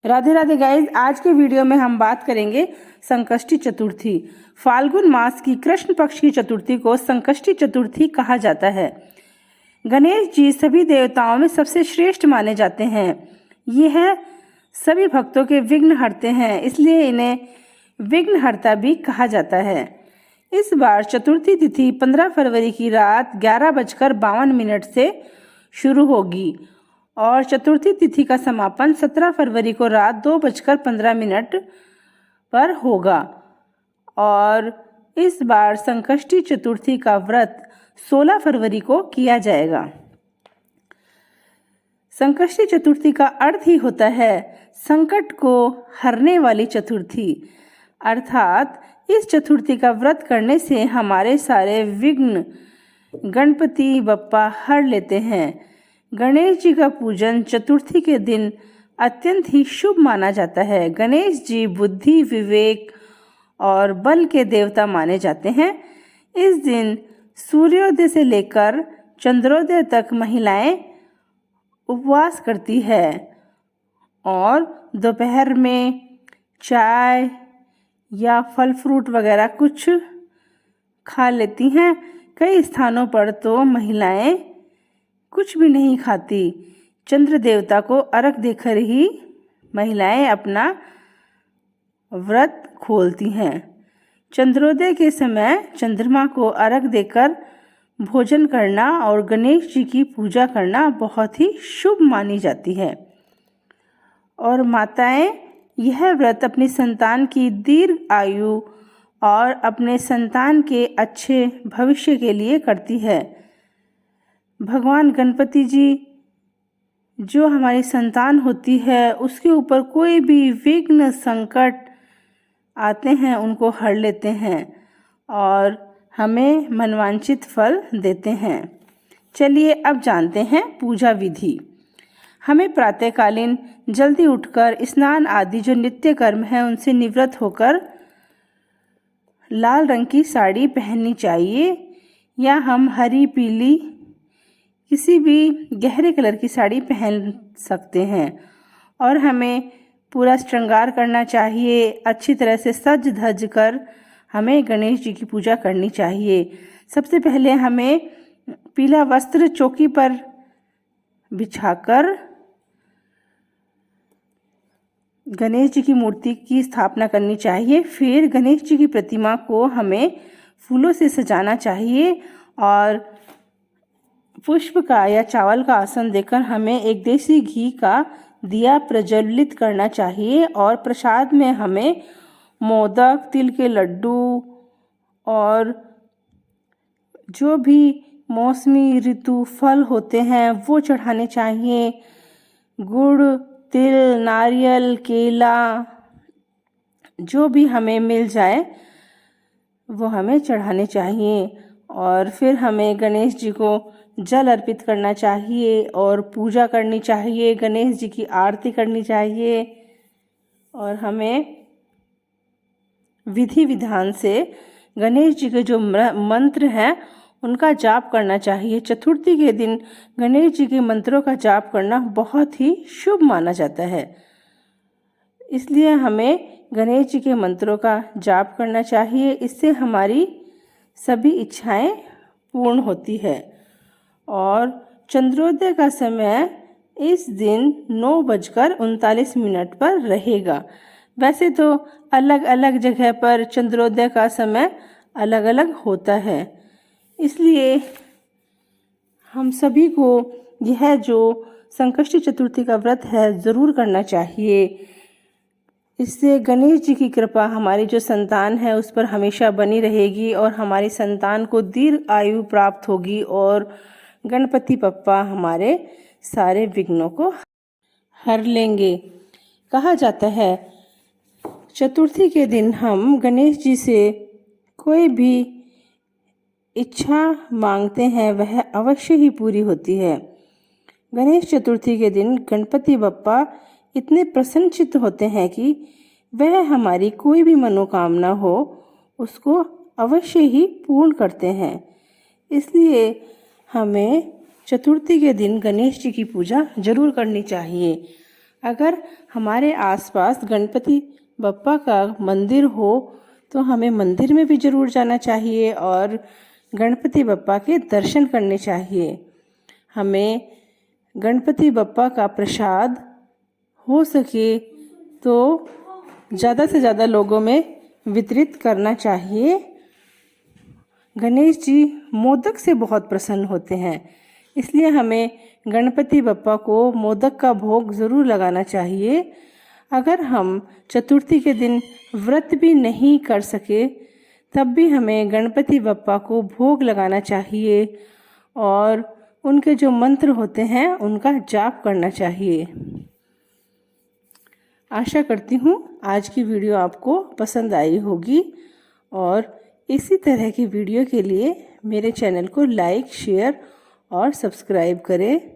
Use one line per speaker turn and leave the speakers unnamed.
Radhe Radhe guys, आज के video में हम बात करेंगे संकष्टी चतुर्थी। फाल्गुन मास की कृष्ण पक्ष की चतुर्थी को संकष्टी चतुर्थी कहा जाता है। गणेश जी सभी देवताओं में सबसे श्रेष्ठ माने जाते हैं। यह सभी भक्तों के विघ्न हरते हैं, इसलिए इन्हें विघ्नहर्ता भी कहा जाता है। इस बार चतुर्थी तिथि 15 फरवरी की रात 11:52 से शुरू होगी और चतुर्थी तिथि का समापन 17 फरवरी को रात 2:15 पर होगा। और इस बार संकष्टी चतुर्थी का व्रत 16 फरवरी को किया जाएगा। संकष्टी चतुर्थी का अर्थ ही होता है संकट को हरने वाली चतुर्थी, अर्थात इस चतुर्थी का व्रत करने से हमारे सारे विघ्न गणपति बप्पा हर लेते हैं। गणेश जी का पूजन चतुर्थी के दिन अत्यंत ही शुभ माना जाता है। गणेश जी बुद्धि, विवेक और बल के देवता माने जाते हैं। इस दिन सूर्योदय से लेकर चंद्रोदय तक महिलाएं उपवास करती है और दोपहर में चाय या फल फ्रूट वगैरह कुछ खा लेती हैं। कई स्थानों पर तो महिलाएं कुछ भी नहीं खाती। चंद्र देवता को अर्घ देकर ही महिलाएं अपना व्रत खोलती हैं। चंद्रोदय के समय चंद्रमा को अर्घ देकर भोजन करना और गणेश जी की पूजा करना बहुत ही शुभ मानी जाती है। और माताएं यह व्रत अपनी संतान की दीर्घ आयु और अपने संतान के अच्छे भविष्य के लिए करती है। भगवान गणपति जी जो हमारी संतान होती है उसके ऊपर कोई भी विघ्न संकट आते हैं उनको हर लेते हैं और हमें मनवांछित फल देते हैं। चलिए अब जानते हैं पूजा विधि। हमें प्रातःकालीन जल्दी उठकर स्नान आदि जो नित्य कर्म है उनसे निवृत्त होकर लाल रंग की साड़ी पहननी चाहिए या हम हरी, पीली किसी भी गहरे कलर की साड़ी पहन सकते हैं। और हमें पूरा श्रृंगार करना चाहिए। अच्छी तरह से सज धज कर हमें गणेश जी की पूजा करनी चाहिए। सबसे पहले हमें पीला वस्त्र चौकी पर बिछाकर गणेश जी की मूर्ति की स्थापना करनी चाहिए। फिर गणेश जी की प्रतिमा को हमें फूलों से सजाना चाहिए और पुष्प का या चावल का आसन देकर हमें एक देसी घी का दिया प्रज्वलित करना चाहिए। और प्रसाद में हमें मोदक, तिल के लड्डू और जो भी मौसमी ऋतु फल होते हैं वो चढ़ाने चाहिए। गुड़, तिल, नारियल, केला जो भी हमें मिल जाए वो हमें चढ़ाने चाहिए। और फिर हमें गणेश जी को जल अर्पित करना चाहिए और पूजा करनी चाहिए। गणेश जी की आरती करनी चाहिए और हमें विधि विधान से गणेश जी के जो मंत्र हैं उनका जाप करना चाहिए। चतुर्थी के दिन गणेश जी के मंत्रों का जाप करना बहुत ही शुभ माना जाता है, इसलिए हमें गणेश जी के मंत्रों का जाप करना चाहिए। इससे हमारी सभी इच्छाएं पूर्ण होती है। और चंद्रोदय का समय इस दिन 9:39 पर रहेगा। वैसे तो अलग अलग जगह पर चंद्रोदय का समय अलग अलग होता है, इसलिए हम सभी को यह जो संकष्टी चतुर्थी का व्रत है ज़रूर करना चाहिए। इससे गणेश जी की कृपा हमारी जो संतान है उस पर हमेशा बनी रहेगी और हमारी संतान को दीर्घ आयु प्राप्त होगी और गणपति बप्पा हमारे सारे विघ्नों को हर लेंगे। कहा जाता है चतुर्थी के दिन हम गणेश जी से कोई भी इच्छा मांगते हैं वह अवश्य ही पूरी होती है। गणेश चतुर्थी के दिन गणपति बप्पा इतने प्रसन्नचित्त होते हैं कि वह हमारी कोई भी मनोकामना हो उसको अवश्य ही पूर्ण करते हैं। इसलिए हमें चतुर्थी के दिन गणेश जी की पूजा जरूर करनी चाहिए। अगर हमारे आसपास गणपति बप्पा का मंदिर हो तो हमें मंदिर में भी ज़रूर जाना चाहिए और गणपति बप्पा के दर्शन करने चाहिए। हमें गणपति बप्पा का प्रसाद हो सके तो ज़्यादा से ज़्यादा लोगों में वितरित करना चाहिए। गणेश जी मोदक से बहुत प्रसन्न होते हैं, इसलिए हमें गणपति बप्पा को मोदक का भोग ज़रूर लगाना चाहिए। अगर हम चतुर्थी के दिन व्रत भी नहीं कर सके तब भी हमें गणपति बप्पा को भोग लगाना चाहिए और उनके जो मंत्र होते हैं उनका जाप करना चाहिए। आशा करती हूँ आज की वीडियो आपको पसंद आई होगी और इसी तरह की वीडियो के लिए मेरे चैनल को लाइक, शेयर और सब्सक्राइब करें।